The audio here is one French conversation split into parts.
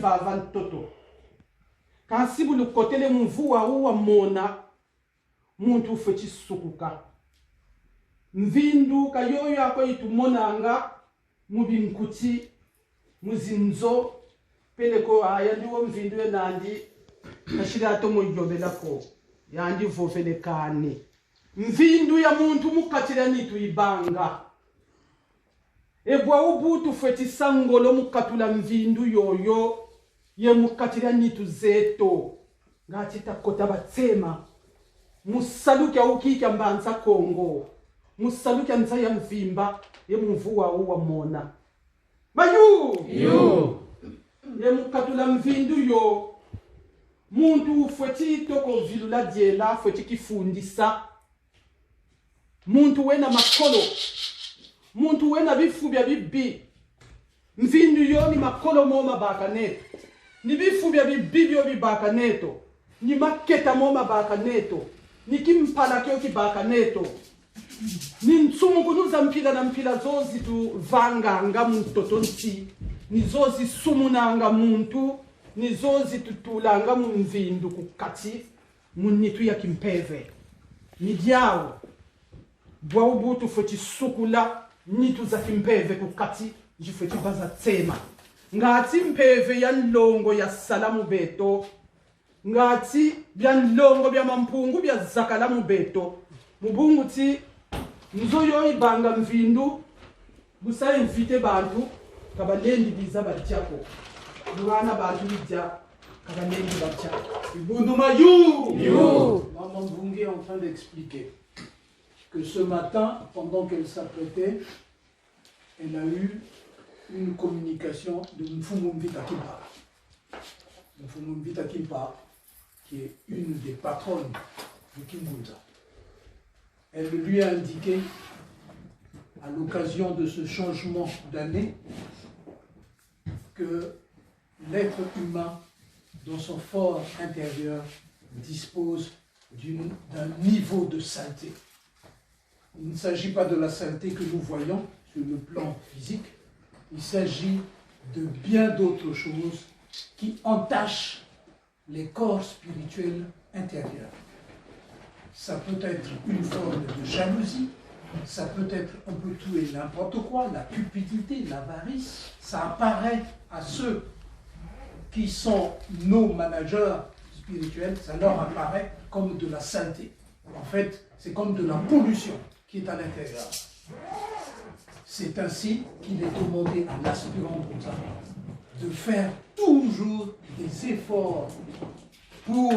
vava ntoto kasi bulu kotele mvua uwa mona muntu ufechi sukuka mvindu kayoyo yako itumonanga mubinkuti muzinzo peleko aya ndiwo mvindu yenandi kashirato muyobelako yandi vovelekane mvindu ya muntu mukatira nitu ibanga ebwa ubutu fweti sangolo mukatula mvindu yoyo ye mukatira nitu zeto ngati takota batsema musaluke ukika mbanza Kongo musaluke nza ya mvimba ye mvuwa uwa mona mayu ye mukatula mvindu yo muntu fweti toko vilula diela fweti kifundisa muntu wena makolo muntu wena bifu bya bibi mvindu yo ni makolo moma bakaneto ni bifu bya bibi byo bibakaneto ni maketa moma bakaneto ni kimpala kyo kibakaneto ni nsumu kunuza mpila na mpila zozi tu vanga anga mtoto nti ni zozi sumunanga muntu ni zozi tutulanga mvindu kukati munitu ya kimpeve ni diao bwa ubutu foti sukula nitu za kimpeve kukati jifoti baza tsema ngati mpeve ya nlongo ya salamu beto ngati bya nlongo bya mampungu bya zakalamu beto mubungu ti nzoyo ibanga mvindu gusa invite bantu kabalendi biza bachako durana bantu bijja kabalendi bachako ibunduma yu Maman Bungi est en train d'expliquer que ce matin, pendant qu'elle s'apprêtait, elle a eu une communication de Mfumumvita Kimpa. Mfumumvita Kimpa, qui est une des patronnes de Kimbunza. Elle lui a indiqué, à l'occasion de ce changement d'année, que l'être humain, dans son fort intérieur, dispose d'un niveau de saleté. Il ne s'agit pas de la saleté que nous voyons sur le plan physique, il s'agit de bien d'autres choses qui entachent les corps spirituels intérieurs. Ça peut être une forme de jalousie, ça peut être un peu tout et n'importe quoi, la cupidité, l'avarice. Ça apparaît à ceux qui sont nos managers spirituels, ça leur apparaît comme de la saleté. En fait, c'est comme de la pollution qui est à l'intérieur. C'est ainsi qu'il est demandé à l'aspirant de faire toujours des efforts pour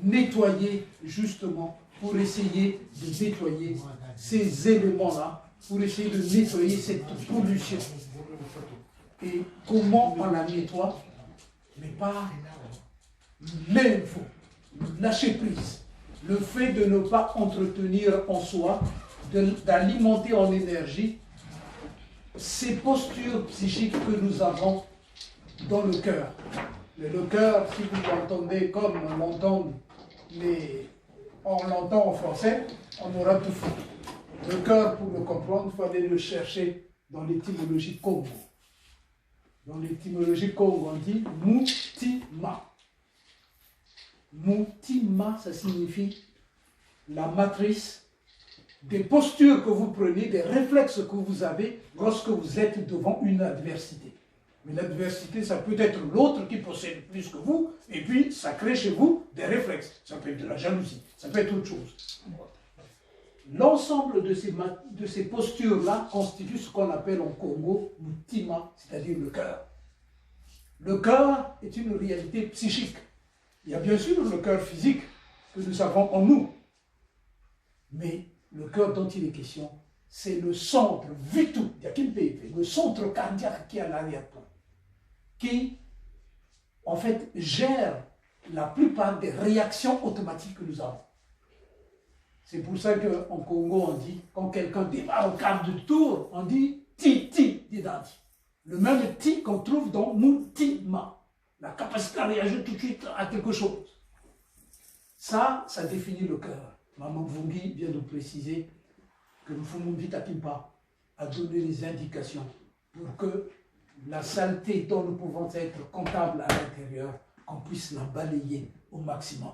nettoyer, justement, pour essayer de nettoyer ces éléments-là, pour essayer de nettoyer cette pollution. Et comment on la nettoie? Mais par l'info, lâcher prise, le fait de ne pas entretenir en soi, d'alimenter en énergie ces postures psychiques que nous avons dans le cœur. Mais le cœur, si vous l'entendez comme on l'entend, mais on l'entend en français, on aura tout fait. Le cœur, pour le comprendre, il faut aller le chercher dans l'étymologie Congo. Dans l'étymologie Congo, on dit Mutima. Mutima, ça signifie la matrice des postures que vous prenez, des réflexes que vous avez lorsque vous êtes devant une adversité. Mais l'adversité, ça peut être l'autre qui possède plus que vous, et puis ça crée chez vous des réflexes. Ça peut être de la jalousie, ça peut être autre chose. L'ensemble de ces postures-là constitue ce qu'on appelle en Congo Mutima, c'est-à-dire le cœur. Le cœur est une réalité psychique. Il y a bien sûr le cœur physique que nous avons en nous. Mais le cœur dont il est question, c'est le centre vital, le centre cardiaque qui est à l'arrière-plan, qui, en fait, gère la plupart des réactions automatiques que nous avons. C'est pour ça qu'en Congo, on dit, quand quelqu'un démarre au quart de tour, on dit « ti-ti » d'identi. Le même « ti » qu'on trouve dans « mutima », la capacité à réagir tout de suite à quelque chose. Ça définit le cœur. Maman Vungi vient de préciser que Mfumumvita Kimpa a donné les indications pour que la saleté dont nous pouvons être comptables à l'intérieur, qu'on puisse la balayer au maximum.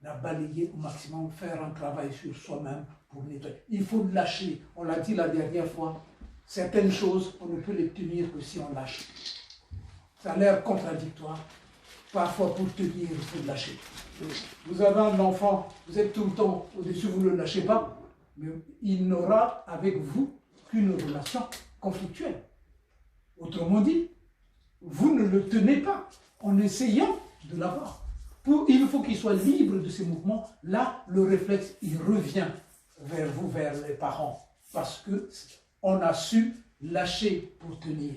La balayer au maximum, faire un travail sur soi-même pour nettoyer. Il faut lâcher. On l'a dit la dernière fois, certaines choses, on ne peut les tenir que si on lâche. Ça a l'air contradictoire. Parfois, pour tenir, il faut lâcher. Vous avez un enfant, vous êtes tout le temps au-dessus, vous ne le lâchez pas, mais il n'aura avec vous qu'une relation conflictuelle. Autrement dit, vous ne le tenez pas en essayant de l'avoir. Il faut qu'il soit libre de ses mouvements. Là, le réflexe, il revient vers vous, vers les parents, parce qu'on a su lâcher pour tenir.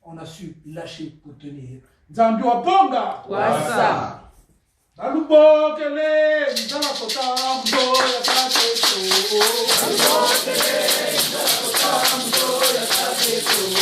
On a su lâcher pour tenir. Nzambi wa bonga! Wasa! Alubokele, nzala kotambo ya tateto. Alubokele, nzala kotambo ya tateto.